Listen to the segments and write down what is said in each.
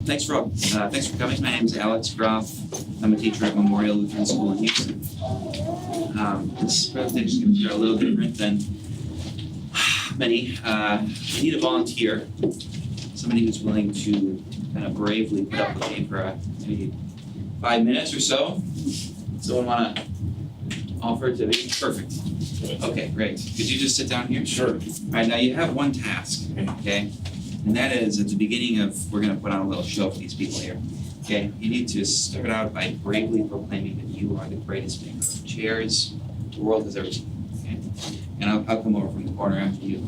Thanks for coming. My name is Alex Graf. I'm a teacher at Memorial Lutheran School in Houston. This presentation is going to be a little different than many. I need a volunteer, somebody who's willing to kind of bravely put up with me for maybe 5 minutes or so. Someone want to offer to be? Perfect. Okay, great. Could you just sit down here? Sure. All right, now you have one task, okay? And that is, at the beginning of, we're going to put on a little show for these people here. Okay, you need to start out by bravely proclaiming that you are the greatest maker of chairs the world has ever seen. Okay? And I'll come over from the corner after you.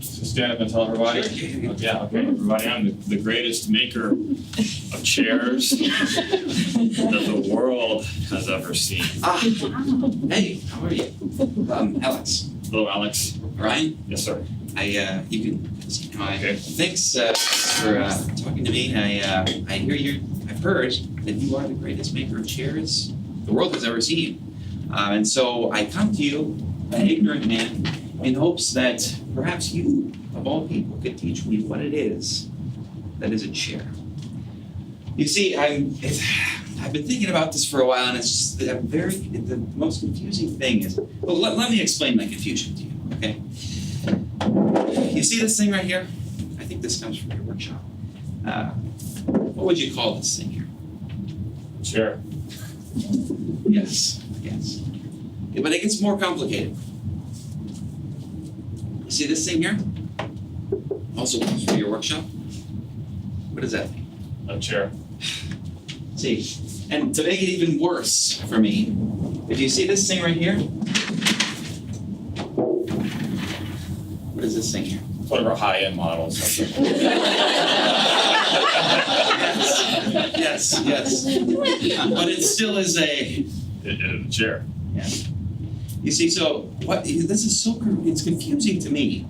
So stand up and tell everybody. Sure. Yeah, okay, everybody. I'm the greatest maker of chairs that the world has ever seen. Hey, how are you? Alex. Hello, Alex. Ryan? Yes, sir. You can see now. Okay. Thanks for talking to me. I've heard that you are the greatest maker of chairs the world has ever seen. And so I come to you, an ignorant man, in hopes that perhaps you, of all people, could teach me what it is that is a chair. You see, I've been thinking about this for a while, and it's just the most confusing thing is, well, let me explain my confusion to you, okay? You see this thing right here? I think this comes from your workshop. What would you call this thing here? Chair. Yes. Yeah, but it gets more complicated. You see this thing here? Also comes from your workshop. What is that thing? A chair. See, and to make it even worse for me, if you see this thing right here, what is this thing here? One of our high-end models. Yes. But it still is a chair. Yeah. You see, so what? This is so it's confusing to me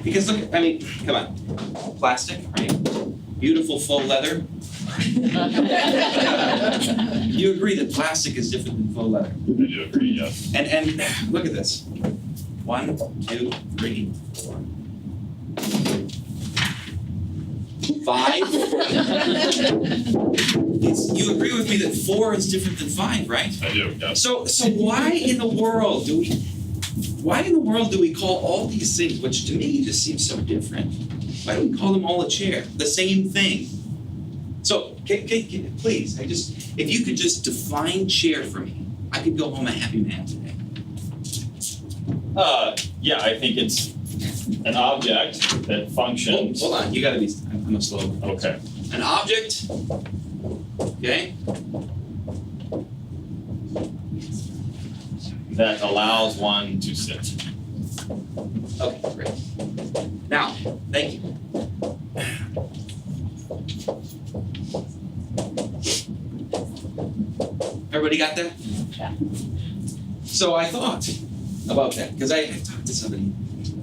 because look, come on, plastic, right? Beautiful full leather. You agree that plastic is different than faux leather? I do agree, yes. And look at this. 1, 2, 3, 4, 5. You agree with me that 4 is different than 5, right? I do, yes. So why in the world do we call all these things, which to me just seems so different? Why do we call them all a chair? The same thing. So please, if you could just define chair for me, I could go home a happy man today. Yeah, I think it's an object that functions. Hold on, you gotta be, I'm a slow. Okay. An object, okay? That allows one to sit. Okay, great. Now, thank you. Everybody got that? Yeah. So I thought about that, because I talked to somebody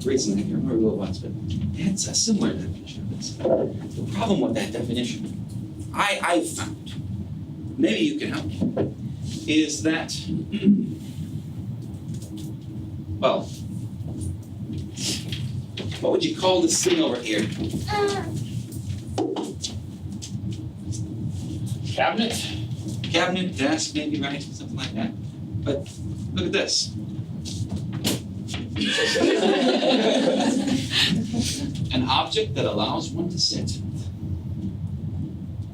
recently, I can't remember who it was, but they had a similar definition of this. The problem with that definition, I found, maybe you can help me, is that, well, what would you call this thing over here? Cabinet, desk, maybe, right? Something like that. But look at this. An object that allows one to sit.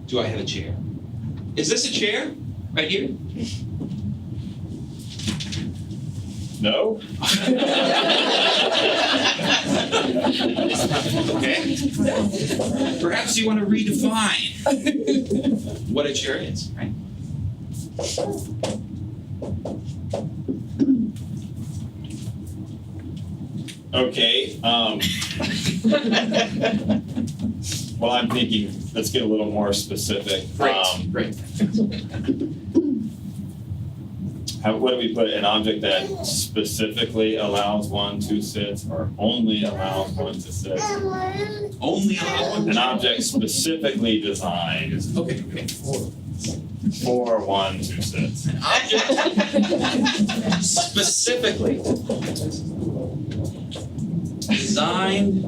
Do I have a chair? Is this a chair? Right here? No? Okay. Perhaps you want to redefine what a chair is, right? Okay. Well, I'm thinking, let's get a little more specific. Great. What do we put? An object that specifically allows one to sit, or only allows one to sit? Only allows one. An object specifically designed Okay. for one to sit. An object specifically designed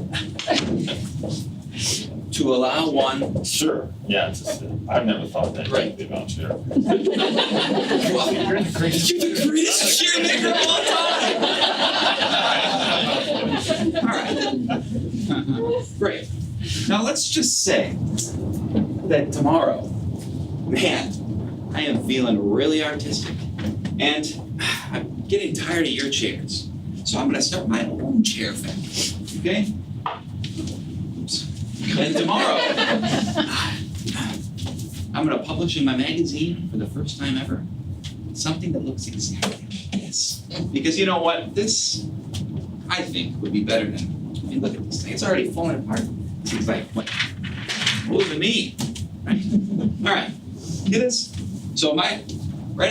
to allow one. Sure, yeah, it's just, I've never thought that Right. deeply about chair. Well, you're the greatest cheerleader of all time. All right. Great. Now let's just say that tomorrow, man, I am feeling really artistic, and I'm getting tired of your chairs. So I'm going to start my own chair factory. Okay? Oops. And tomorrow, I'm going to publish in my magazine for the first time ever something that looks exactly like this. Because you know what? This, I think, would be better than. I mean, look at this thing. It's already falling apart. It's like, what? Older than me. Right? All right. Get this? So right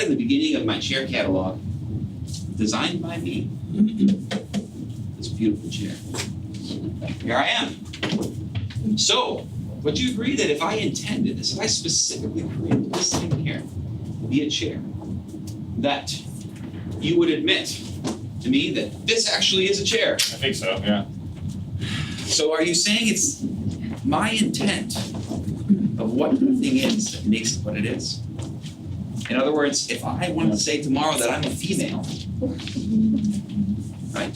at the beginning of my chair catalog, designed by me, this beautiful chair. Here I am. So, would you agree that if I intended this, if I specifically created this thing here to be a chair, that you would admit to me that this actually is a chair? I think so, yeah. So are you saying it's my intent of what the thing is that makes it what it is? In other words, if I wanted to say tomorrow that I'm a female, right?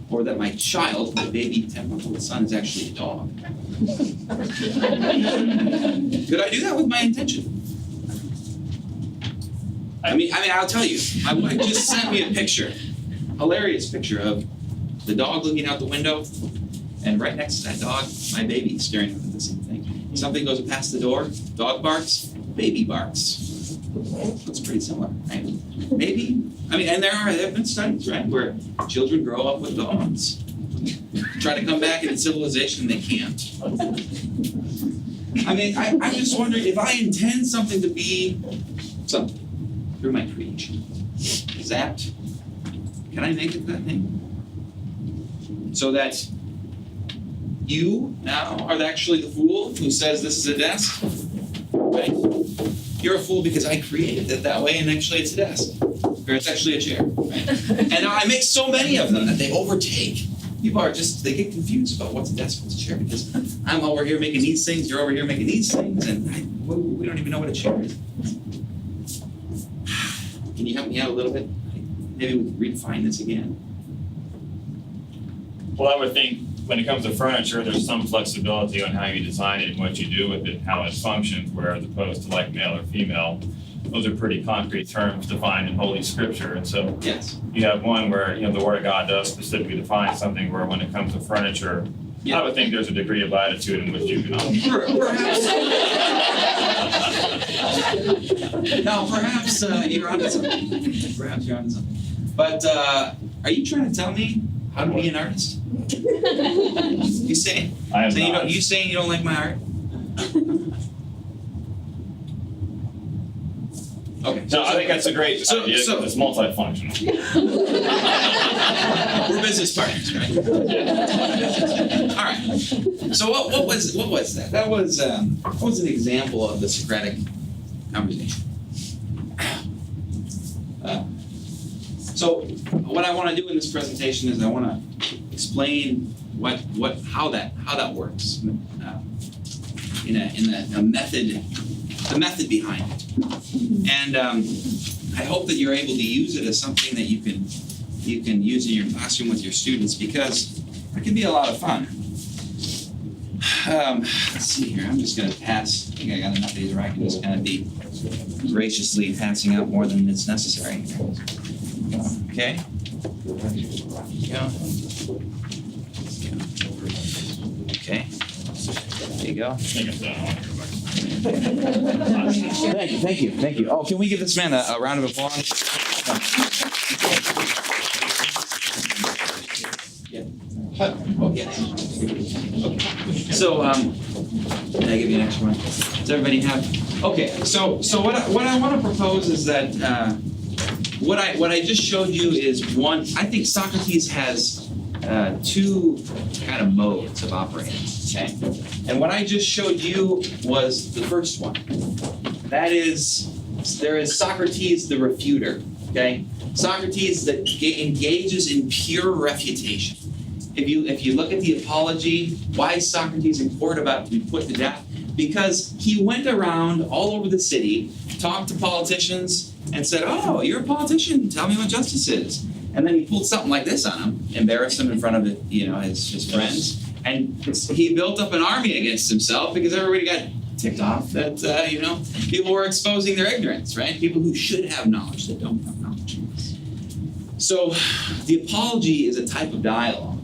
Or that my child, my baby 10-month-old son, is actually a dog. Could I do that with my intention? I mean, I'll tell you. My wife just sent me a picture, hilarious picture of the dog looking out the window, and right next to that dog, my baby staring up at the same thing. Something goes past the door, dog barks, baby barks. Looks pretty similar, right? Maybe, and there have been studies, right, where children grow up with dogs. Try to come back into civilization, they can't. I'm just wondering, if I intend something to be something through my creation, can I make it that thing? So that you now are actually the fool who says this is a desk, right? You're a fool because I created it that way, and actually it's a desk, or it's actually a chair, right? And now I make so many of them that they overtake. People they get confused about what's a desk, what's a chair, because I'm over here making these things, you're over here making these things, and we don't even know what a chair is. Can you help me out a little bit? Maybe we can redefine this again. Well, I would think when it comes to furniture, there's some flexibility on how you design it and what you do with it, how it functions, where as opposed to like male or female, those are pretty concrete terms defined in Holy Scripture. And so Yes. you have one where, the Word of God does specifically define something, where when it comes to furniture, Yeah. I would think there's a degree of latitude in which you can Perhaps. No, perhaps you're onto something. Perhaps you're onto something. But are you trying to tell me how to be an artist? You saying? I am So not. you saying you don't like my art? Okay. No, I think that's a great idea. It's multifunctional. We're business partners, right? All right. So what was that? That was an example of the Socratic Conversation. So what I want to do in this presentation is I want to explain how that works in a method, the method behind it, and I hope that you're able to use it as something that you can use in your classroom with your students, because it can be a lot of fun. Let's see here. I'm just going to pass. I think I got enough of these where I can just kind of be graciously passing out more than is necessary. Okay. Go. Okay. There you go. Thank you. Oh, can we give this man a round of applause? Yeah. Oh, yes. Okay. So, can I give you an extra one? Does everybody have? Okay. So what I want to propose is that what I just showed you is one. I think Socrates has two kind of modes of operating. Okay. And what I just showed you was the first one. That is, there is Socrates the refuter. Okay. Socrates that engages in pure refutation. if you look at the Apology, why is Socrates in court about to be put to death? Because he went around all over the city, talked to politicians, and said, "Oh, you're a politician. Tell me what justice is." And then he pulled something like this on him, embarrassed him in front of his friends, and he built up an army against himself because everybody got ticked off that people were exposing their ignorance, right? People who should have knowledge that don't have knowledge. So the Apology is a type of dialogue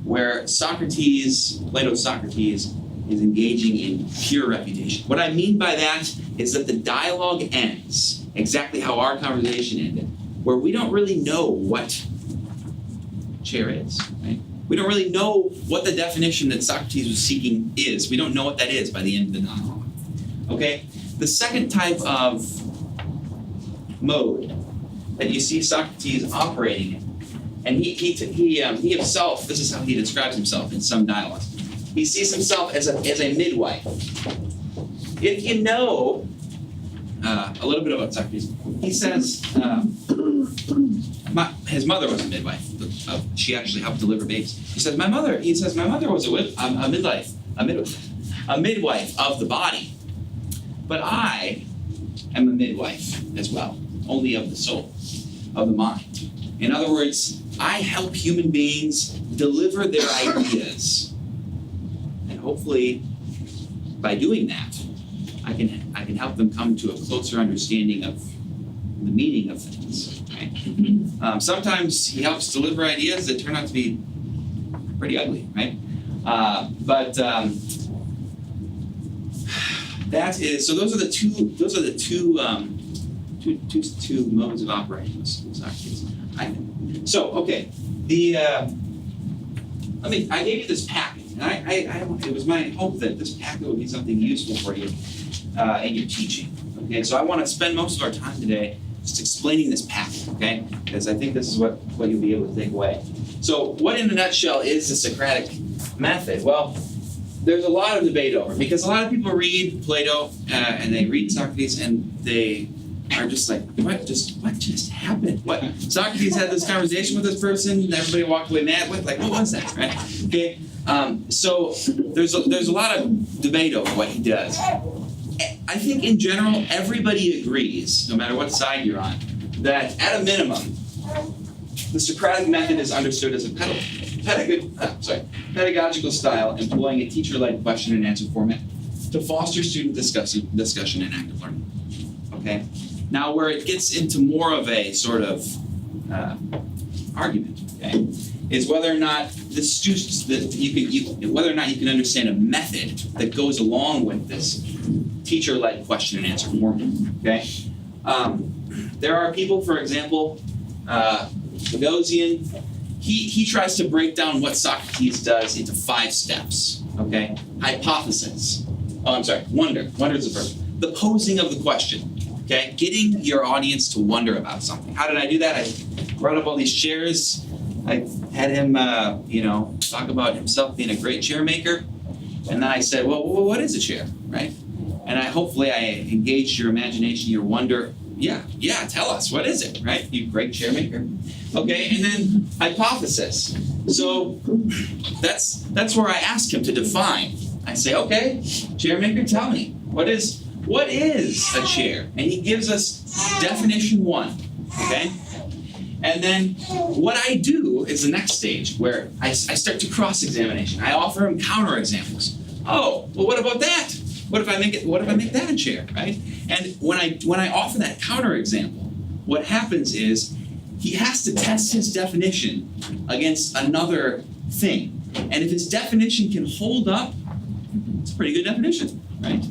where Plato's Socrates, is engaging in pure refutation. What I mean by that is that the dialogue ends exactly how our conversation ended, where we don't really know what chair is, right? We don't really know what the definition that Socrates was seeking is. We don't know what that is by the end of the dialogue. Okay? The second type of mode that you see Socrates operating in, and he himself, this is how he describes himself in some dialogues. He sees himself as a midwife. If you know a little bit about Socrates, he says his mother was a midwife. She actually helped deliver babies. He says my mother was a midwife of the body, but I am a midwife as well, only of the soul, of the mind. In other words, I help human beings deliver their ideas. And hopefully, by doing that, I can help them come to a closer understanding of the meaning of things. Right? Sometimes he helps deliver ideas that turn out to be pretty ugly, right? That is so. Those are the two modes of operating with Socrates. I gave you this packet, and it was my hope that this packet would be something useful for you in your teaching. Okay, so I want to spend most of our time today just explaining this packet, okay? Because I think this is what you'll be able to take away. So, what in a nutshell is the Socratic method? Well, there's a lot of debate over it because a lot of people read Plato and they read Socrates and they are just like, what just happened? What? Socrates had this conversation with this person and everybody walked away mad with? Like, what was that, right? Okay, so there's a lot of debate over what he does. I think in general, everybody agrees, no matter what side you're on, that at a minimum, the Socratic method is understood as a pedagogical style employing a teacher-led question and answer format to foster student discussion and active learning. Okay? Now, where it gets into more of a sort of argument, okay, is whether or not whether or not you can understand a method that goes along with this teacher-led question and answer format. Okay, there are people, for example, Boghossian. He tries to break down what Socrates does into 5 steps. Okay, hypothesis. Wonder. Wonder is the verb. The posing of the question. Okay, getting your audience to wonder about something. How did I do that? I brought up all these chairs. I had him, talk about himself being a great chair maker, and then I said, "Well, what is a chair, right?" And hopefully I engaged your imagination, your wonder. Yeah, tell us, what is it, right? You great chair maker. Okay, and then hypothesis. So that's where I ask him to define. I say, okay, chair maker, tell me, what is a chair? And he gives us definition 1, okay? And then what I do is the next stage where I start to cross-examination. I offer him counter-examples. Oh, well, what about that? What if I make that a chair, right? And when I offer that counter-example, what happens is he has to test his definition against another thing. And if his definition can hold up, it's a pretty good definition, right?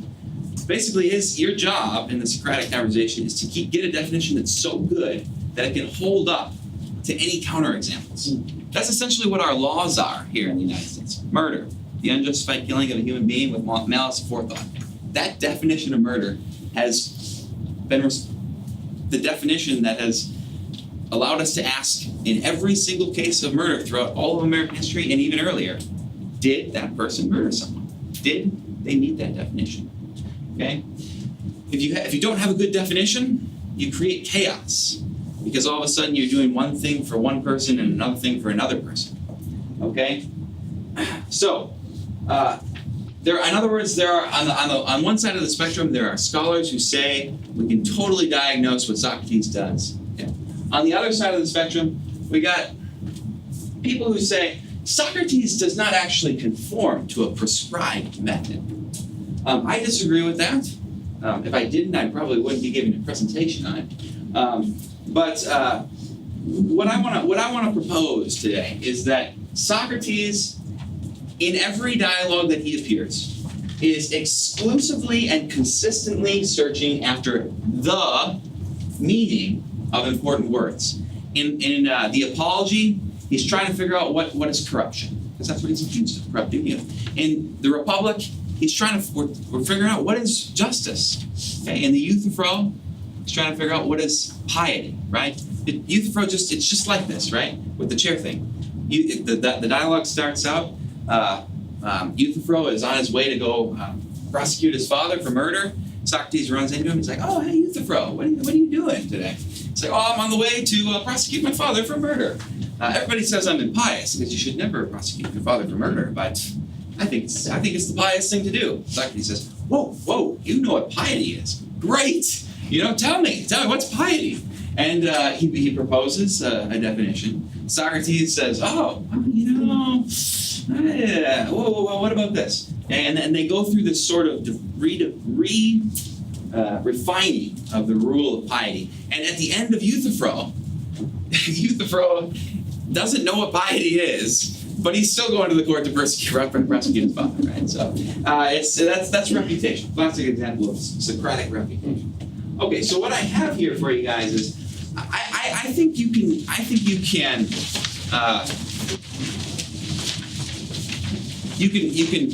Basically, your job in the Socratic conversation is to get a definition that's so good that it can hold up to any counterexamples. That's essentially what our laws are here in the United States. Murder, the unjustified killing of a human being with malice aforethought. That definition of murder has been the definition that has allowed us to ask in every single case of murder throughout all of American history and even earlier, did that person murder someone? Did they meet that definition? Okay? If you don't have a good definition, you create chaos because all of a sudden you're doing one thing for one person and another thing for another person. Okay? So, in other words, there are on one side of the spectrum, there are scholars who say we can totally diagnose what Socrates does. Okay? On the other side of the spectrum, we got people who say Socrates does not actually conform to a prescribed method. I disagree with that. If I didn't, I probably wouldn't be giving a presentation on it. But what I want to propose today is that Socrates, in every dialogue that he appears, is exclusively and consistently searching after the meaning of important words. In the Apology, he's trying to figure out what is corruption, because that's what he's accused of, corrupting youth. In the Republic, he's trying to we're figuring out what is justice. Okay? In the Euthyphro, he's trying to figure out what is piety, right? Euthyphro it's just like this, right? With the chair thing. The dialogue starts out. Euthyphro is on his way to go prosecute his father for murder. Socrates runs into him. He's like, "Oh, hey, Euthyphro, what are you doing today?" He's like, "Oh, I'm on the way to prosecute my father for murder." Everybody says I'm impious because you should never prosecute your father for murder, but I think it's the pious thing to do. Socrates says, "Whoa, you know what piety is? Great! Tell me what's piety?" And he proposes a definition. Socrates says, "Oh, what about this?" And they go through this sort of refining of the rule of piety. And at the end of Euthyphro, Euthyphro doesn't know what piety is, but he's still going to the court to prosecute his father, right? So that's reputation. Classic example of Socratic reputation. Okay, so what I have here for you guys is I think you can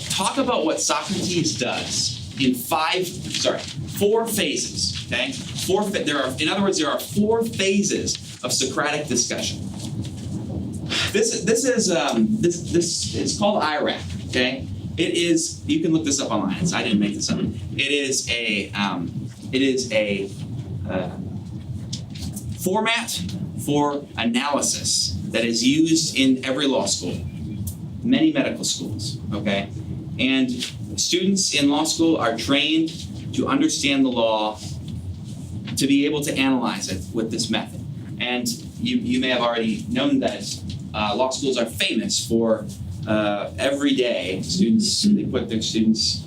talk about what Socrates does in four phases. Okay, there are four phases of Socratic discussion. This is called IRAC. Okay, it is. You can look this up online. I didn't make this up. It is a format for analysis that is used in every law school, many medical schools, okay? And students in law school are trained to understand the law, to be able to analyze it with this method. And you may have already known that law schools are famous for every day they put their students,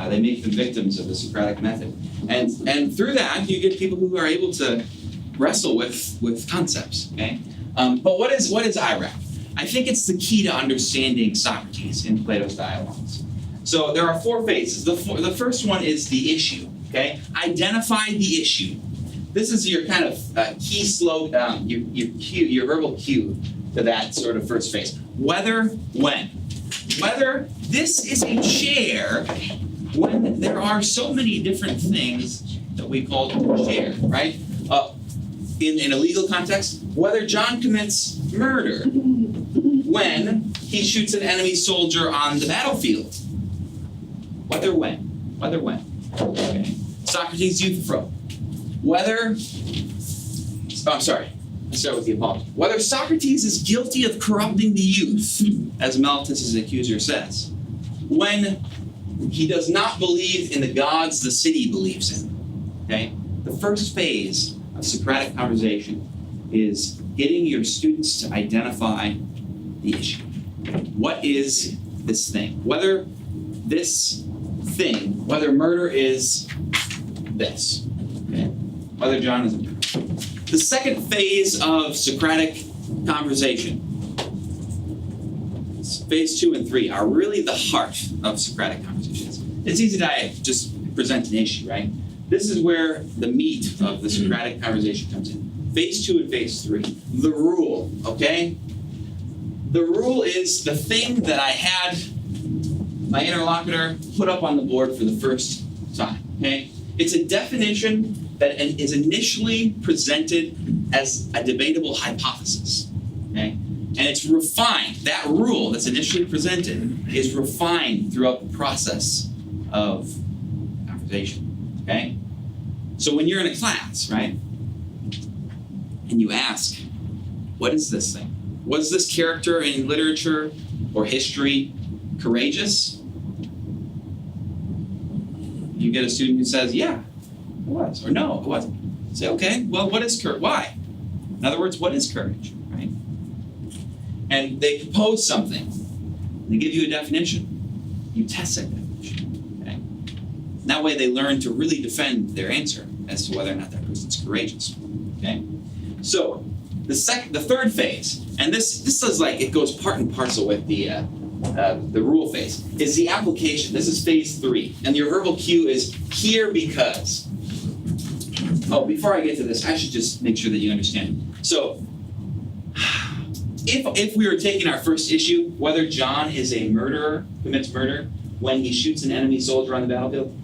they make them victims of the Socratic method. And through that, you get people who are able to wrestle with concepts, okay? But what is IRAC? I think it's the key to understanding Socrates in Plato's dialogues. So there are four phases. The first one is the issue, okay? Identify the issue. This is your kind of key slogan, your verbal cue to that sort of first phase. Whether, when. Whether this is a chair when there are so many different things that we call chair, right? In a legal context, whether John commits murder when he shoots an enemy soldier on the battlefield. Whether when. Okay. Socrates Euthyphro. Let's start with the Apology. Whether Socrates is guilty of corrupting the youth, as Meltus' accuser says, when he does not believe in the gods the city believes in. Okay? The first phase of Socratic conversation is getting your students to identify the issue. What is this thing? Whether murder is this. Okay? Whether John is a murderer. The second phase of Socratic conversation, phase 2 and 3, are really the heart of Socratic conversations. It's easy to just present an issue, right? This is where the meat of the Socratic conversation comes in. Phase 2 and phase 3. The rule, okay? The rule is the thing that I had my interlocutor put up on the board for the first time, okay? It's a definition that is initially presented as a debatable hypothesis, okay? And it's refined. That rule that's initially presented is refined throughout the process of conversation, okay? So when you're in a class, right, and you ask, what is this thing? Was this character in literature or history courageous? You get a student who says, yeah, it was, or no, it wasn't. Say, okay, well, what is courage? Why? In other words, what is courage, right? And they propose something. They give you a definition. You test that definition, okay? That way they learn to really defend their answer as to whether or not that person's courageous, okay? So, the third phase, and this is like, it goes part and parcel with the rule phase, is the application. This is phase 3, and your verbal cue is here because. Oh, before I get to this, I should just make sure that you understand. So, if we were taking our first issue, whether John is a murderer, commits murder when he shoots an enemy soldier on the battlefield,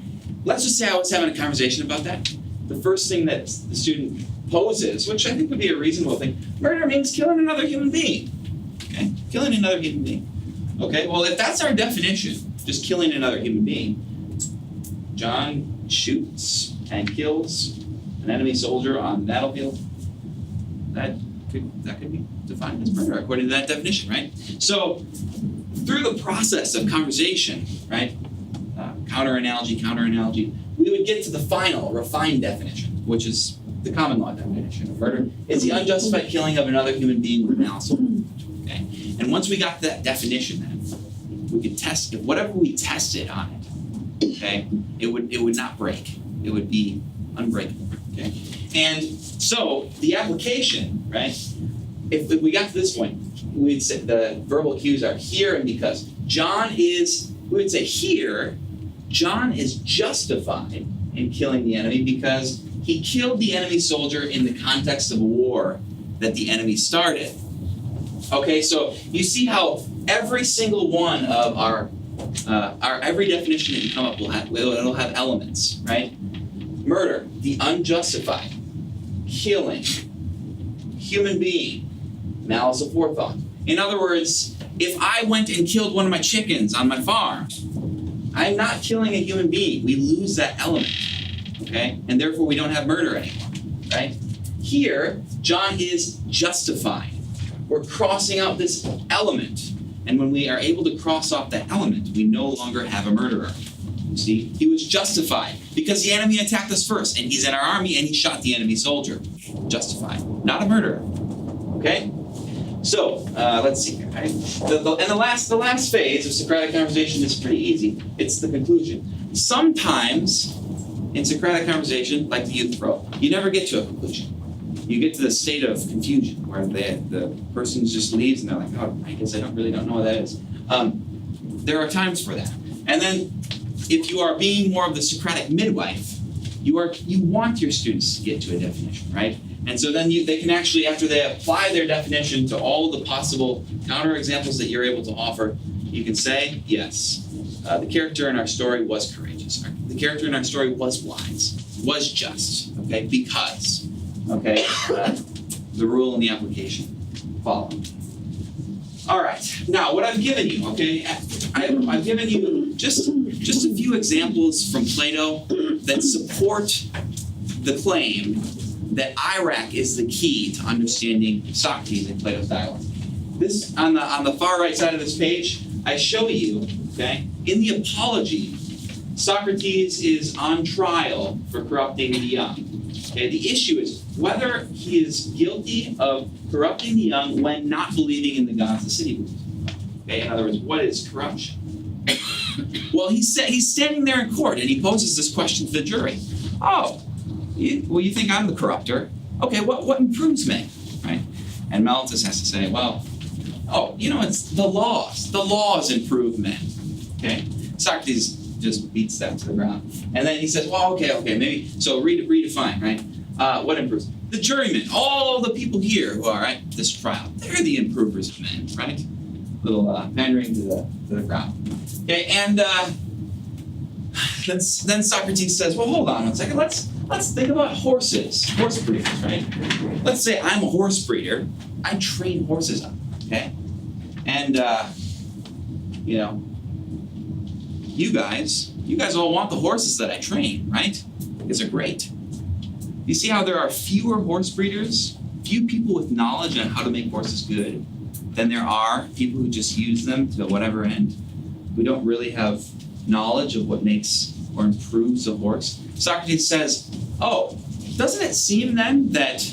let's just say I was having a conversation about that. The first thing that the student poses, which I think would be a reasonable thing, murder means killing another human being. Okay, killing another human being. Okay, well, if that's our definition, just killing another human being, John shoots and kills an enemy soldier on the battlefield, that could be defined as murder according to that definition, right? So, through the process of conversation, right, counter analogy, we would get to the final, refined definition, which is the common law definition of murder. It's the unjustified killing of another human being with malice. Okay, and once we got to that definition, then we could test it. Whatever we tested on it, okay, it would not break. It would be unbreakable. Okay, and so the application, right? If we got to this point, we'd say the verbal cues are here and because. John is, we would say here, John is justified in killing the enemy because he killed the enemy soldier in the context of a war that the enemy started. Okay, so you see how every single one of our every definition that you come up it'll have elements, right? Murder, the unjustified, killing, human being, malice aforethought. In other words, if I went and killed one of my chickens on my farm, I'm not killing a human being. We lose that element, okay? And therefore we don't have murder anymore, right? Here, John is justified. We're crossing out this element. And when we are able to cross off that element, we no longer have a murderer. You see, he was justified because the enemy attacked us first, and he's in our army, and he shot the enemy soldier. Justified, not a murderer. Okay? So, let's see here, right? The last phase of Socratic conversation is pretty easy. It's the conclusion. Sometimes, in Socratic conversation, like the youth throw, you never get to a conclusion. You get to the state of confusion where the person just leaves and they're like, oh, I guess I don't know what that is. There are times for that. And then, if you are being more of the Socratic midwife, you want your students to get to a definition, right? And so then they can actually, after they apply their definition to all the possible counterexamples that you're able to offer, you can say, yes, the character in our story was courageous. The character in our story was wise, was just, okay, because, okay, the rule and the application follow. All right, now what I've given you, okay, I've given you just a few examples from Plato that support the claim that Iraq is the key to understanding Socrates and Plato's dialogue. This, on the far right side of this page, I show you, okay, in the Apology, Socrates is on trial for corrupting the young. Okay, the issue is whether he is guilty of corrupting the young when not believing in the gods the city believes. Okay, in other words, what is corruption? Well, he's standing there in court and he poses this question to the jury. Oh, you think I'm the corrupter? Okay, what improves me, right? And Malthus has to say, well, it's the laws. The laws improve men. Okay, Socrates just beats that to the ground, and then he says, well, okay, maybe so redefine, right? What improves? The jurymen, all the people here who are at this trial, they're the improvers of men, right? Little pandering to the crowd. Okay, and then Socrates says, well, hold on one second. Let's think about horse breeders, right? Let's say I'm a horse breeder. I train horses up, okay? And you guys all want the horses that I train, right? Because they're great. You see how there are fewer horse breeders, few people with knowledge on how to make horses good, than there are people who just use them to whatever end, who don't really have knowledge of what makes or improves a horse. Socrates says, oh, doesn't it seem then that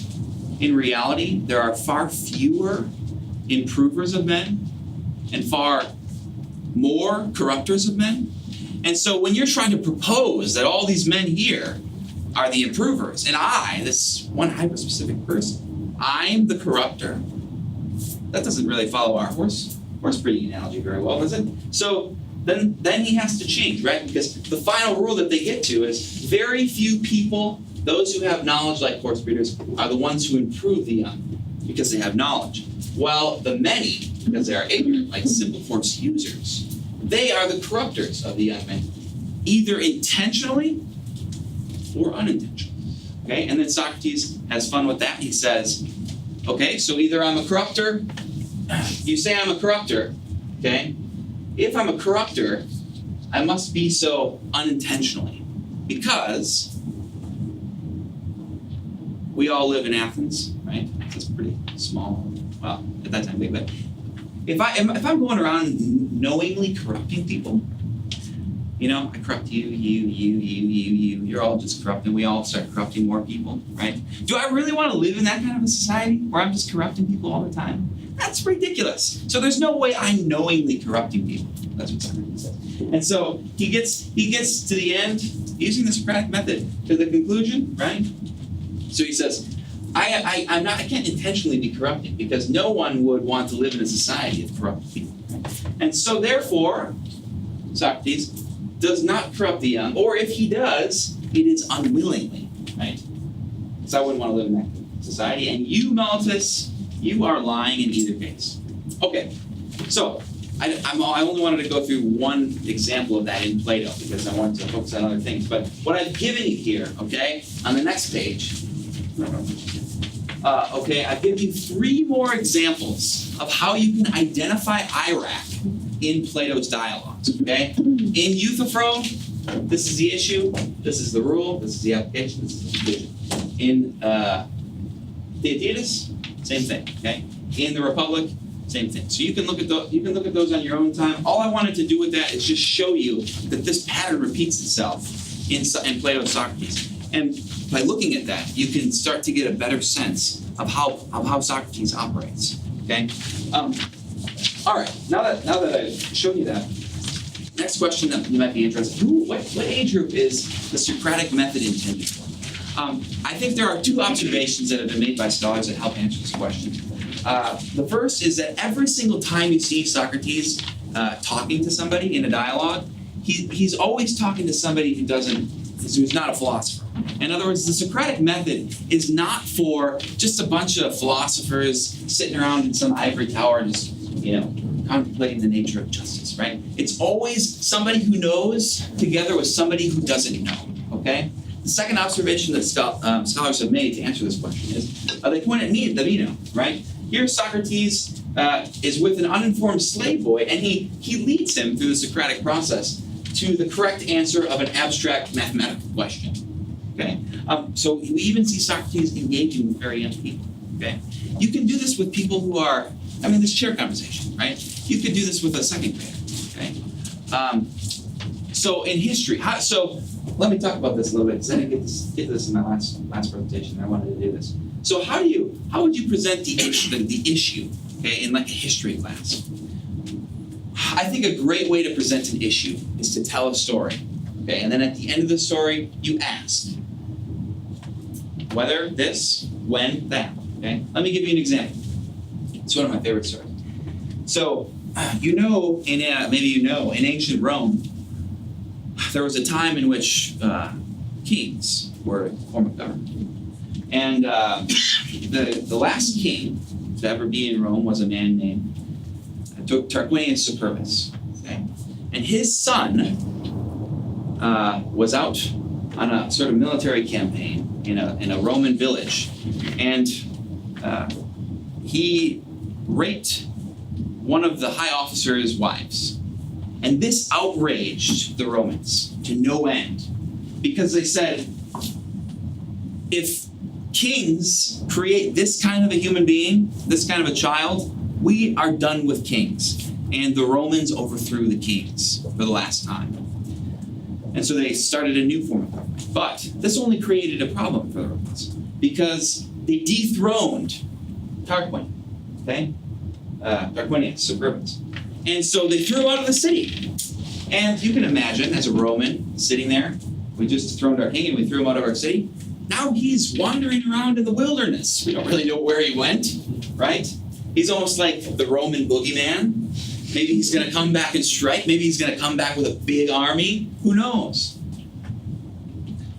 in reality there are far fewer improvers of men and far more corrupters of men? And so when you're trying to propose that all these men here are the improvers, and I, this one hyper-specific person, I'm the corrupter, that doesn't really follow our horse breeding analogy very well, does it? So then he has to change, right? Because the final rule that they get to is very few people, those who have knowledge like horse breeders, are the ones who improve the young because they have knowledge. While the many, because they are ignorant, like simple horse users, they are the corrupters of the young men, either intentionally or unintentionally. Okay, and then Socrates has fun with that. He says, okay, so either I'm a corrupter, you say I'm a corrupter, okay? If I'm a corrupter, I must be so unintentionally, because we all live in Athens, right? It's pretty small, well, at that time big, but if I'm going around knowingly corrupting people, you know, I corrupt you, you're all just corrupting, we all start corrupting more people, right? Do I really want to live in that kind of a society where I'm just corrupting people all the time? That's ridiculous. So there's no way I'm knowingly corrupting people. That's what Socrates says. And so he gets to the end, using the Socratic method, to the conclusion, right? So he says, I can't intentionally be corrupting, because no one would want to live in a society of corrupt people. And so therefore, Socrates does not corrupt the young, or if he does, it is unwillingly, right? Because I wouldn't want to live in that society. And you, Mellitus, you are lying in either case. Okay, so I only wanted to go through one example of that in Plato, because I wanted to focus on other things. But what I've given you here, okay, on the next page, I've given you 3 more examples of how you can identify Iraq in Plato's dialogues, okay? In Euthyphro, this is the issue, this is the rule, this is the application, this is the conclusion. In Theaetetus, same thing, okay? In the Republic, same thing. So you can look at those on your own time. All I wanted to do with that is just show you that this pattern repeats itself in Plato and Socrates. And by looking at that, you can start to get a better sense of how Socrates operates. Okay. All right. Now that I've shown you that, next question that you might be interested in: what age group is the Socratic method intended for? I think there are 2 observations that have been made by scholars that help answer this question. The first is that every single time you see Socrates talking to somebody in a dialogue, he's always talking to somebody who's not a philosopher. In other words, the Socratic method is not for just a bunch of philosophers sitting around in some ivory tower just, contemplating the nature of justice, right? It's always somebody who knows together with somebody who doesn't know, okay? The second observation that scholars have made to answer this question is, they point at the Meno, right? Here Socrates is with an uninformed slave boy, and he leads him through the Socratic process to the correct answer of an abstract mathematical question. Okay, so we even see Socrates engaging with very young people. Okay, you can do this with people who are, this chair conversation, right? You could do this with a second grader. Okay, so in history, so let me talk about this a little bit, because I didn't get to this in my last presentation. I wanted to do this. So how would you present the issue, okay, in like a history class? I think a great way to present an issue is to tell a story, okay, and then at the end of the story, you ask whether this, when, that, okay? Let me give you an example. It's one of my favorite stories. So, in ancient Rome, there was a time in which kings were a form of government. And the last king to ever be in Rome was a man named Tarquinius Superbus. Okay? And his son was out on a sort of military campaign in a Roman village, and he raped one of the high officers' wives. And this outraged the Romans to no end, because they said, if kings create this kind of a human being, this kind of a child, we are done with kings. And the Romans overthrew the kings for the last time. And so they started a new form of government. But this only created a problem for the Romans because they dethroned Tarquin, okay? Tarquinius, Superbus. And so they threw him out of the city. And you can imagine, as a Roman sitting there, we just dethroned our king and we threw him out of our city. Now he's wandering around in the wilderness. We don't really know where he went, right? He's almost like the Roman boogeyman. Maybe he's going to come back and strike. Maybe he's going to come back with a big army. Who knows?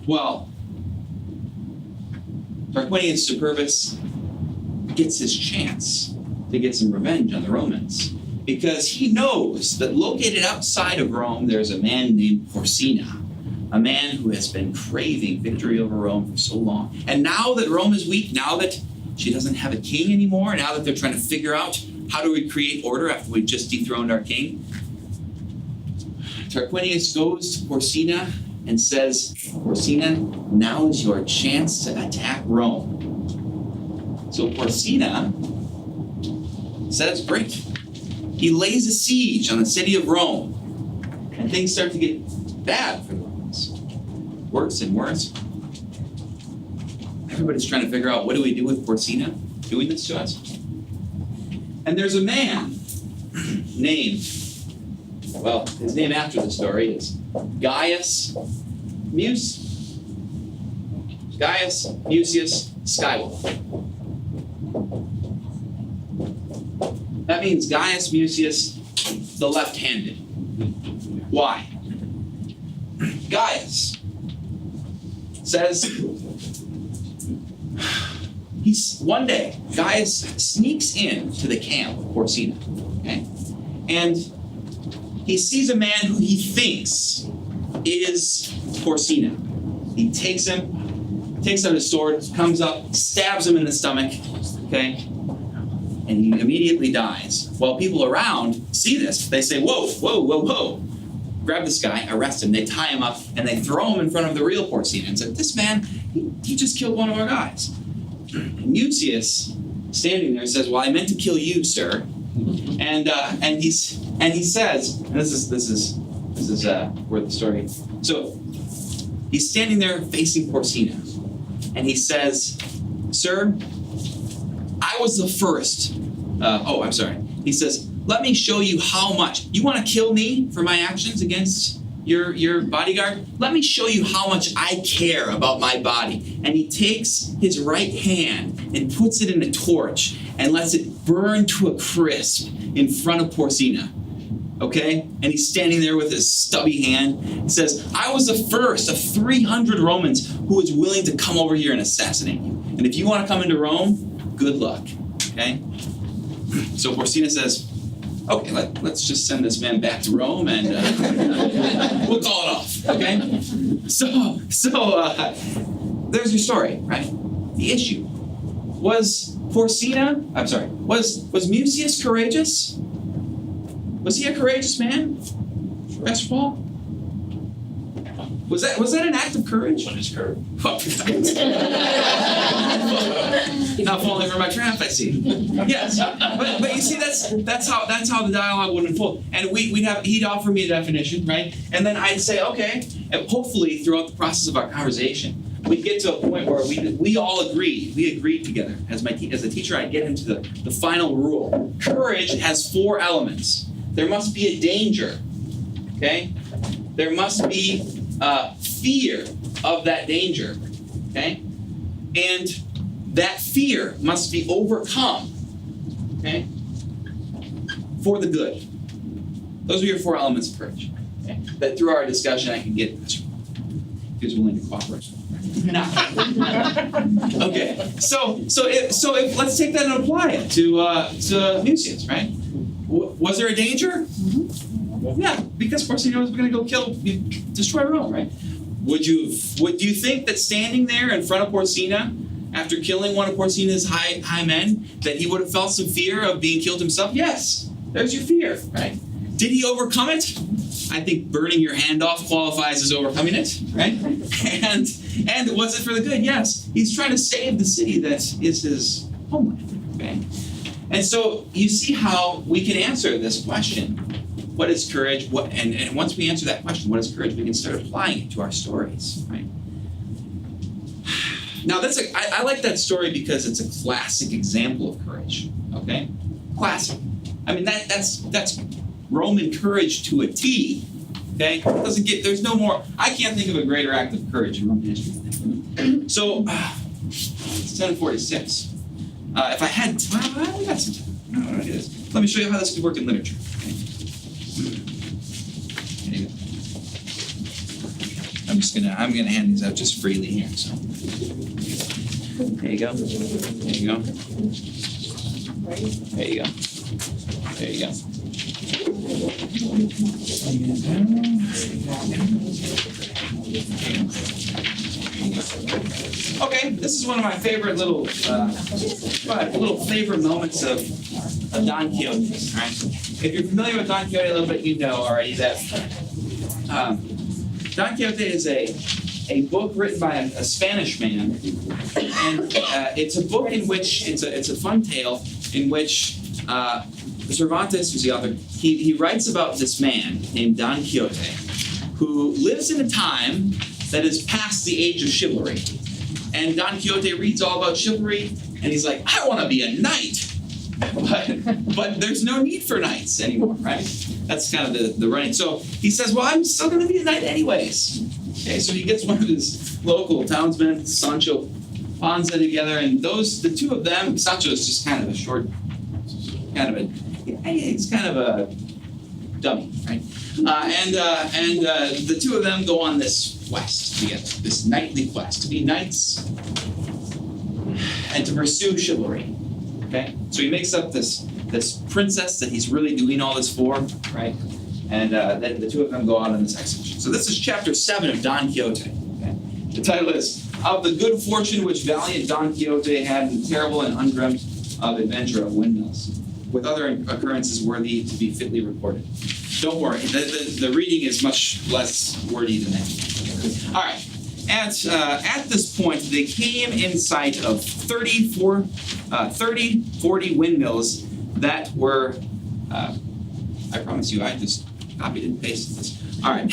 Well, Tarquinius Superbus gets his chance to get some revenge on the Romans because he knows that located outside of Rome there's a man named Porsena, a man who has been craving victory over Rome for so long. And now that Rome is weak, now that she doesn't have a king anymore, now that they're trying to figure out how do we create order after we just dethroned our king, Tarquinius goes to Porsena and says, Porsena, now is your chance to attack Rome. So Porsena says, great. He lays a siege on the city of Rome, and things start to get bad for the Romans. Worse and worse. Everybody's trying to figure out, what do we do with Porsena doing this to us? And there's a man named, well, his name after the story is Gaius Musius Skywolf. That means Gaius Musius, the left-handed. Why? Gaius says, one day, Gaius sneaks in to the camp of Porsena, okay? And he sees a man who he thinks is Porsena. He takes out his sword, comes up, stabs him in the stomach, okay? And he immediately dies. While people around see this, they say, whoa, whoa, whoa, whoa. Grab this guy, arrest him, they tie him up, and they throw him in front of the real Porsena and say, this man, he just killed one of our guys. Musius, standing there, says, well, I meant to kill you, sir. And he says, and this is where the story. So he's standing there facing Porsena, and he says, sir, I was the first. He says, let me show you how much. You want to kill me for my actions against your bodyguard? Let me show you how much I care about my body. And he takes his right hand and puts it in a torch and lets it burn to a crisp in front of Porsena. Okay? And he's standing there with his stubby hand and says, I was the first of 300 Romans who was willing to come over here and assassinate you. And if you want to come into Rome, good luck. Okay? So Porsena says, okay, let's just send this man back to Rome and we'll call it off, okay? So there's your story, right? The issue. Was Musius courageous? Was he a courageous man? Pastor Paul? Was that an act of courage? What is courage? Not falling for my trap, I see. Yes, but you see, that's how the dialogue would unfold. And he'd offer me a definition, right? And then I'd say, okay. And hopefully, throughout the process of our conversation, we'd get to a point where we all agreed. We agreed together. As a teacher, I'd get into the final rule. Courage has 4 elements. There must be a danger. Okay. There must be fear of that danger, okay? And that fear must be overcome, okay? For the good. Those are your 4 elements of courage. Okay? That through our discussion I can get if he's willing to cooperate. Now, okay. So if let's take that and apply it to Musius, right? Was there a danger? Mm-hmm. Yeah, because Porsena was going to go destroy Rome, right? Would you think that standing there in front of Porsena, after killing one of Porsena's high men, that he would have felt some fear of being killed himself? Yes, there's your fear, right? Did he overcome it? I think burning your hand off qualifies as overcoming it, right? And was it for the good? Yes. He's trying to save the city that is his homeland, okay? And so you see how we can answer this question. What is courage? And once we answer that question, what is courage, we can start applying it to our stories, right? Now, I like that story because it's a classic example of courage, okay? Classic. I mean, that's Roman courage to a T, okay? There's no more, I can't think of a greater act of courage in Roman history. So, it's 10:46. If I had time, we got some time. Let me show you how this could work in literature. Okay? There you go. I'm gonna hand these out just freely here. So there you go. There you go. There you go. There you go. Okay, this is one of my favorite little favorite moments of Don Quixote. Right? If you're familiar with Don Quixote a little bit, you know already that Don Quixote is a book written by a Spanish man, and it's a book in which it's a fun tale in which Cervantes, who's the author, he writes about this man named Don Quixote, who lives in a time that is past the age of chivalry. And Don Quixote reads all about chivalry, and he's like, I want to be a knight. But there's no need for knights anymore, right? That's kind of the running. So he says, well, I'm still going to be a knight anyways. Okay, so he gets one of his local townsmen, Sancho Panza, together, and the two of them, Sancho is just kind of a short, he's kind of a dummy, right? And the two of them go on this quest together, this knightly quest, to be knights and to pursue chivalry. Okay, so he makes up this princess that he's really doing all this for, right? And then the two of them go out on this expedition. So this is chapter 7 of Don Quixote. Okay? The title is Of the Good Fortune Which Valiant Don Quixote Had in the Terrible and Undreamt of Adventure of Windmills, with other occurrences worthy to be fitly recorded. Don't worry, the reading is much less wordy than that. All right. At this point, they came in sight of 40 windmills that were, I promise you, I just copied and pasted this. All right.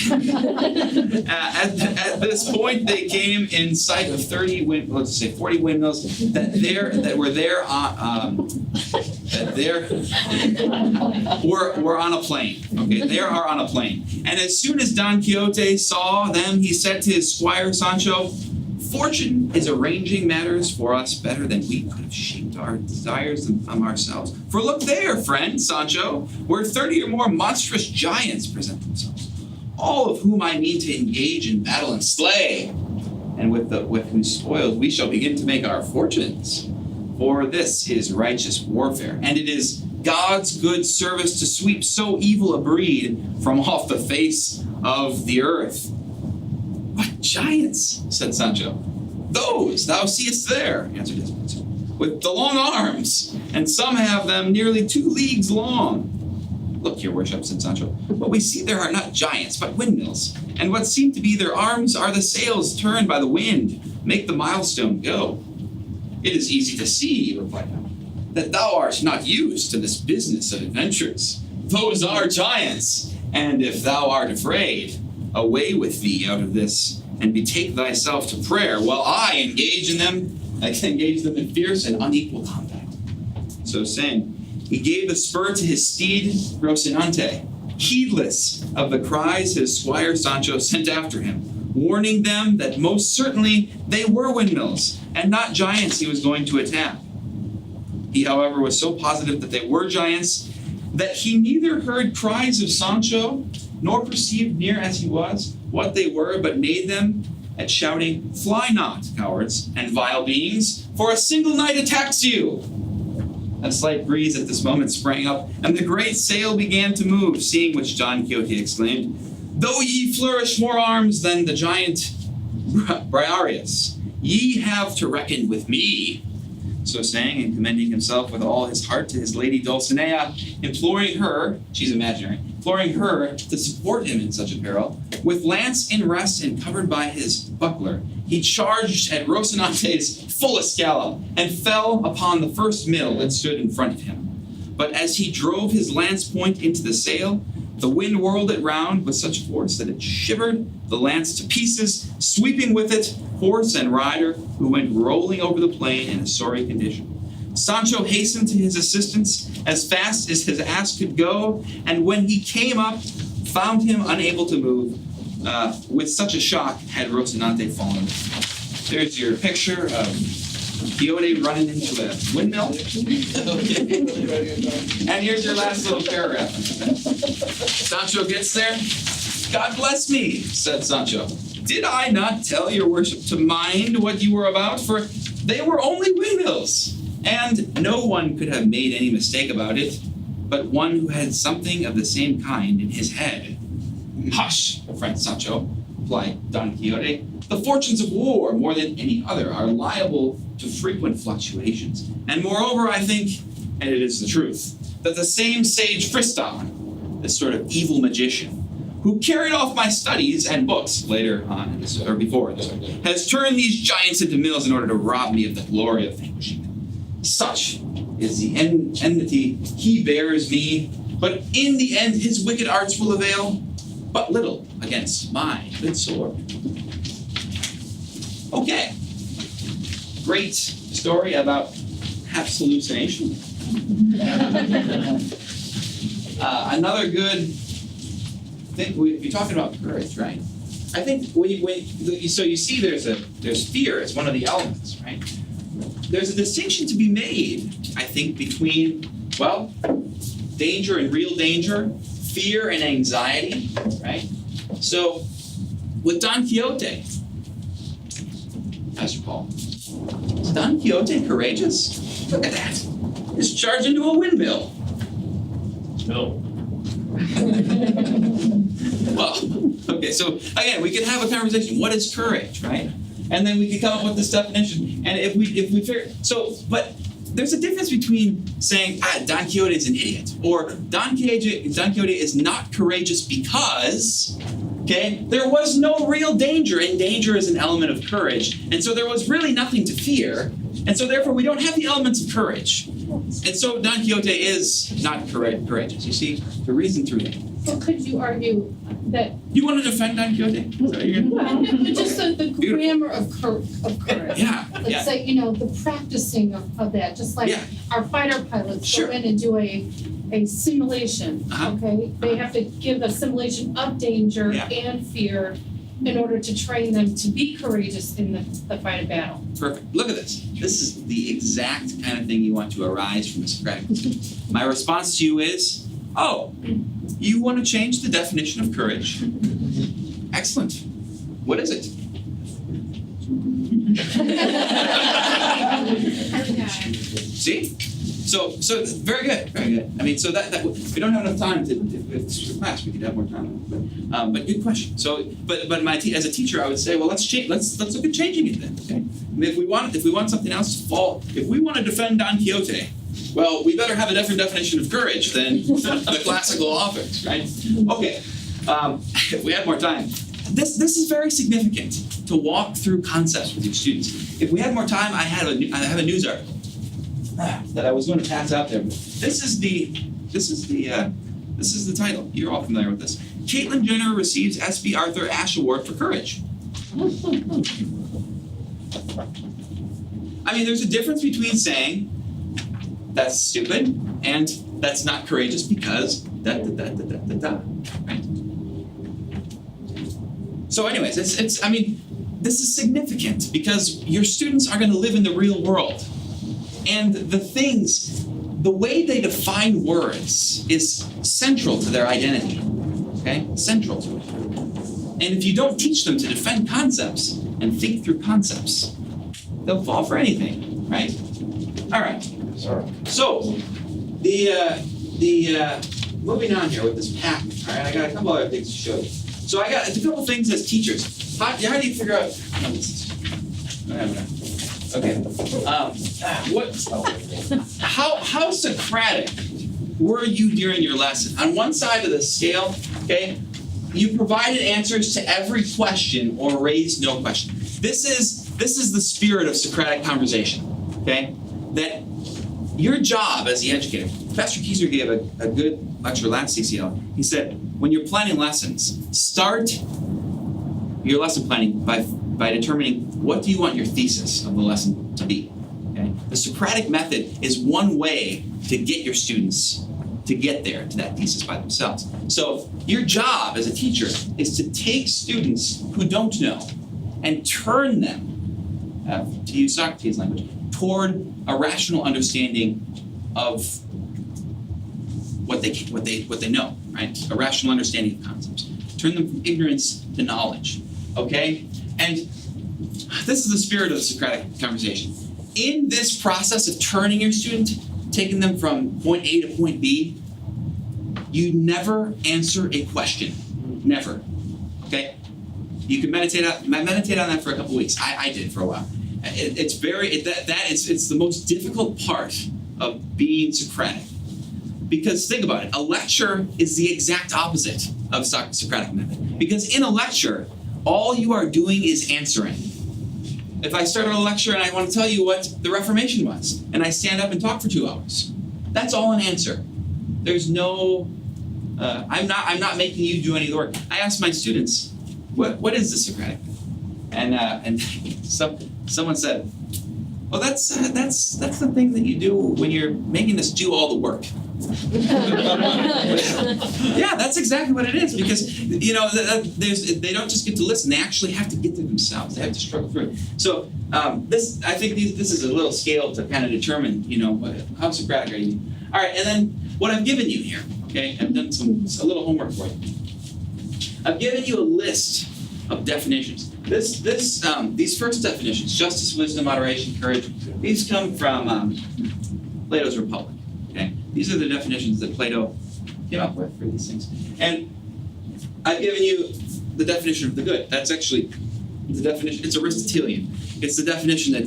At this point, they came in sight of 40 windmills were on a plain. Okay, they are on a plain. And as soon as Don Quixote saw them, he said to his squire Sancho, Fortune is arranging matters for us better than we could have shaped our desires from ourselves. For look there, friend Sancho, where 30 or more monstrous giants present themselves, all of whom I mean to engage in battle and slay, and with whose spoils we shall begin to make our fortunes. For this is righteous warfare, and it is God's good service to sweep so evil a breed from off the face of the earth. What giants? Said Sancho. Those thou seest there, answered his master, with the long arms, and some have them nearly 2 leagues long. Look, your worship, said Sancho, what we see there are not giants, but windmills, and what seem to be their arms are the sails turned by the wind, make the milestone go. It is easy to see, replied Don, that thou art not used to this business of adventures. Those are giants, and if thou art afraid, away with thee out of this, and betake thyself to prayer, while I engage them in fierce and unequal combat. So saying, he gave the spur to his steed Rocinante, heedless of the cries his squire Sancho sent after him, warning them that most certainly they were windmills, and not giants he was going to attack. He, however, was so positive that they were giants that he neither heard cries of Sancho nor perceived, near as he was, what they were, but made them at shouting, Fly not, cowards and vile beings, for a single knight attacks you. A slight breeze at this moment sprang up, and the great sail began to move, seeing which Don Quixote exclaimed, Though ye flourish more arms than the giant Briareus, ye have to reckon with me. So saying, and commending himself with all his heart to his lady Dulcinea, imploring her, she's imaginary, imploring her to support him in such a peril, with lance in rest and covered by his buckler, he charged at Rocinante's fullest gallop, and fell upon the first mill that stood in front of him. But as he drove his lance point into the sail, the wind whirled it round with such force that it shivered the lance to pieces, sweeping with it horse and rider, who went rolling over the plain in a sorry condition. Sancho hastened to his assistance as fast as his ass could go, and when he came up, found him unable to move. With such a shock had Rocinante fallen. There's your picture of Quixote running into a windmill. And here's your last little paragraph. Sancho gets there. God bless me, said Sancho. Did I not tell your worship to mind what you were about? For they were only windmills, and no one could have made any mistake about it, but one who had something of the same kind in his head. Hush, friend Sancho, replied Don Quixote. The fortunes of war, more than any other, are liable to frequent fluctuations. And moreover, I think, and it is the truth, that the same sage Friston, this sort of evil magician, who carried off my studies and books later on, in this, or before this, has turned these giants into mills in order to rob me of the glory of vanquishing them. Such is the enmity he bears me, but in the end his wicked arts will avail but little against my good sword. Okay. Great story about Hap's hallucination. Another good thing, if you're talking about courage, right? I think so you see there's fear as one of the elements, right? There's a distinction to be made, I think, between, well, danger and real danger, fear and anxiety, right? So, with Don Quixote, Pastor Paul, is Don Quixote courageous? Look at that. He's charged into a windmill. No. Well, okay, so again, we could have a conversation. What is courage, right? And then we could come up with this definition. And if we figure, but there's a difference between saying, Don Quixote is an idiot, or Don Quixote is not courageous because, okay, there was no real danger, and danger is an element of courage, and so there was really nothing to fear, and so therefore we don't have the elements of courage. And so Don Quixote is not courageous. You see, the reason through that. So could you argue that? You want to defend Don Quixote? But just the grammar of courage. Yeah. Let's say, the practicing of that, just like our fighter pilots Sure. go in and do a simulation, okay? They have to give a simulation of danger and fear in order to train them to be courageous in the fight of battle. Perfect. Look at this. This is the exact kind of thing you want to arise from the Socratic. My response to you is, you want to change the definition of courage? Excellent. What is it? See? So very good, very good. I mean, so that we don't have enough time to if class. We could have more time, but good question. So, but as a teacher, I would say, well, let's look at changing it then. Okay. I mean, if we want something else to fall, if we want to defend Don Quixote, well, we better have a different definition of courage than the classical authors, right? Okay. If we had more time, this is very significant to walk through concepts with your students. If we had more time, I have a news article that I was going to pass out there. This is the title. You're all familiar with this. Caitlyn Jenner receives S.B. Arthur Ashe Award for Courage. I mean, there's a difference between saying that's stupid and that's not courageous because right? So anyways, this is significant because your students are going to live in the real world. And the way they define words is central to their identity, okay? Central to it. And if you don't teach them to defend concepts and think through concepts, they'll fall for anything, right? All right. So, the moving on here with this packet, all right? I got a couple other things to show you. So I got a couple things as teachers. How do you figure out? Okay. How Socratic were you during your lesson? On one side of the scale, okay, you provided answers to every question or raised no question. This is the spirit of Socratic conversation, okay? That your job as the educator, Pastor Kieser gave a good lecture last CCLE. He said, when you're planning lessons, start your lesson planning by determining what do you want your thesis of the lesson to be. Okay? The Socratic method is one way to get your students to get there to that thesis by themselves. So your job as a teacher is to take students who don't know and turn them, to use Socrates' language, toward a rational understanding of what they know, right? A rational understanding of concepts. Turn them from ignorance to knowledge. Okay? And this is the spirit of the Socratic conversation. In this process of turning your student, taking them from point A to point B, you never answer a question. Never. Okay? You can meditate on that for a couple weeks. I did for a while. It's the most difficult part of being Socratic. Because think about it, a lecture is the exact opposite of Socratic method. Because in a lecture, all you are doing is answering. If I start on a lecture and I want to tell you what the Reformation was, and I stand up and talk for 2 hours, that's all an answer. There's no, I'm not making you do any of the work. I ask my students, what is the Socratic method? And someone said, well, that's the thing that you do when you're making us do all the work. Yeah, that's exactly what it is, because they don't just get to listen; they actually have to get to themselves. They have to struggle through it. So I think this is a little scale to kind of determine, how Socratic are you. All right, and then what I've given you here, okay? I've done a little homework for you. I've given you a list of definitions. These first definitions: justice, wisdom, moderation, courage. These come from Plato's Republic. Okay, these are the definitions that Plato came up with for these things. And I've given you the definition of the good. That's actually the definition. It's Aristotelian. It's the definition that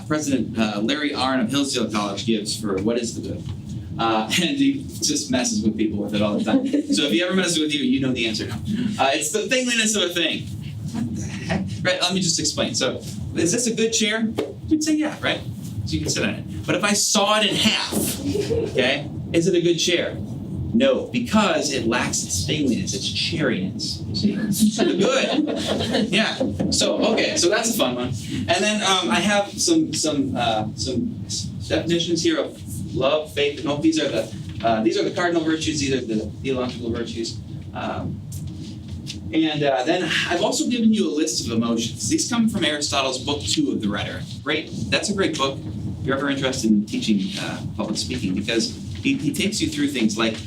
President Larry Arnn of Hillsdale College gives for what is the good. And he just messes with people with it all the time. So if he ever messes with you, you know the answer now. It's the thingliness of a thing. What the heck? Right, let me just explain. So, is this a good chair? You'd say yeah, right? So you can sit on it. But if I saw it in half, okay, is it a good chair? No, because it lacks its thingliness, its chariness. See? The good. Yeah. So that's a fun one. And then I have some definitions here of love, faith, and hope. These are the cardinal virtues. These are the theological virtues. And then I've also given you a list of emotions. These come from Aristotle's book 2 of the Rhetoric. Great. That's a great book if you're ever interested in teaching public speaking, because he takes you through things like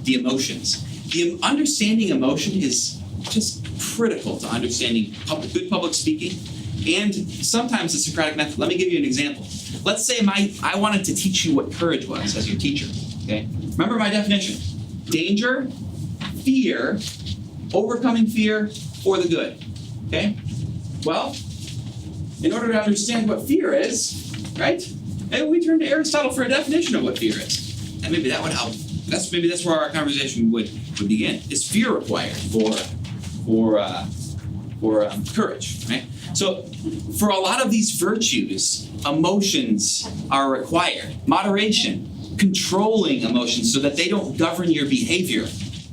the emotions. The understanding emotion is just critical to understanding good public speaking and sometimes the Socratic method. Let me give you an example. Let's say I wanted to teach you what courage was as your teacher. Okay? Remember my definition. Danger, fear, overcoming fear for the good. Okay? Well, in order to understand what fear is, right? Maybe we turn to Aristotle for a definition of what fear is. And maybe that would help. That's where our conversation would begin. Is fear required for courage, right? So for a lot of these virtues, emotions are required. Moderation, controlling emotions so that they don't govern your behavior.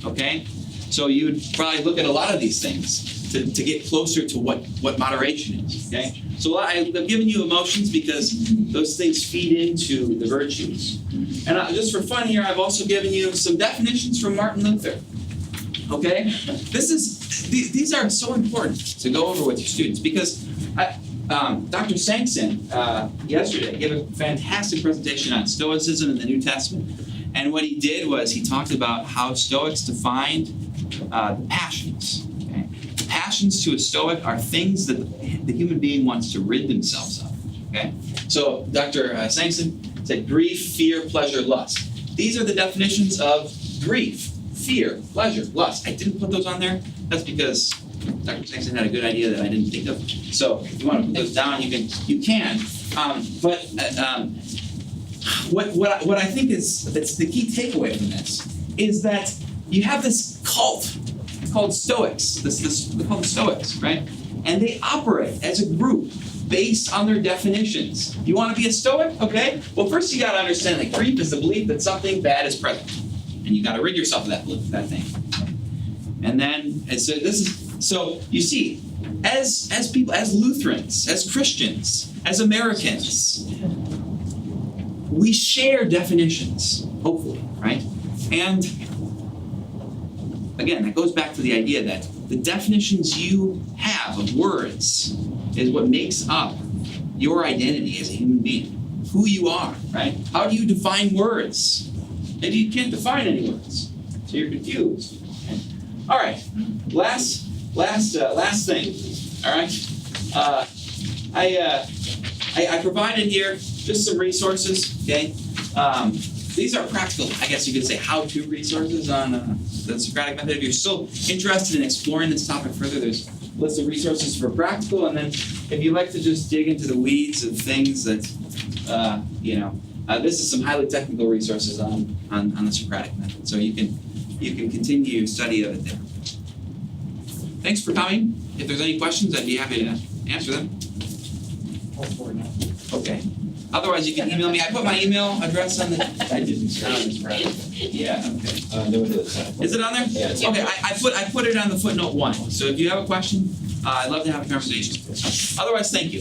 Okay? So you would probably look at a lot of these things to get closer to what moderation is. Okay? So I've given you emotions because those things feed into the virtues. And just for fun here, I've also given you some definitions from Martin Luther. Okay? These are so important to go over with your students because Dr. Sankson yesterday gave a fantastic presentation on Stoicism in the New Testament. And what he did was he talked about how Stoics defined the passions. Okay? The passions to a Stoic are things that the human being wants to rid themselves of. Okay? So Dr. Sankson said grief, fear, pleasure, lust. These are the definitions of grief, fear, pleasure, lust. I didn't put those on there. That's because Dr. Sankson had a good idea that I didn't think of. So if you want to put those down, you can. What I think that's the key takeaway from this is that you have this cult called Stoics. They're called the Stoics, right? And they operate as a group based on their definitions. You want to be a Stoic? Okay. Well, first you got to understand that grief is the belief that something bad is present, and you got to rid yourself of that belief, that thing. And then, so you see, as people, as Lutherans, as Christians, as Americans, we share definitions, hopefully, right? And again, that goes back to the idea that the definitions you have of words is what makes up your identity as a human being, who you are, right? How do you define words? Maybe you can't define any words, so you're confused. Okay. All right, last thing. All right, I provided here just some resources. Okay, these are practical, I guess you could say, how-to resources on the Socratic method. If you're still interested in exploring this topic further, there's a list of resources for practical, and then if you like to just dig into the weeds of things that, this is some highly technical resources on the Socratic method. So you can continue study of it there. Thanks for coming. If there's any questions, I'd be happy to answer them. Okay. Otherwise, you can email me. I put my email address on the. I didn't start on this project. Yeah. Okay. There it is. Is it on there? Yeah, it's okay. I put it on the footnote 1. So if you have a question, I'd love to have a conversation. Otherwise, thank you.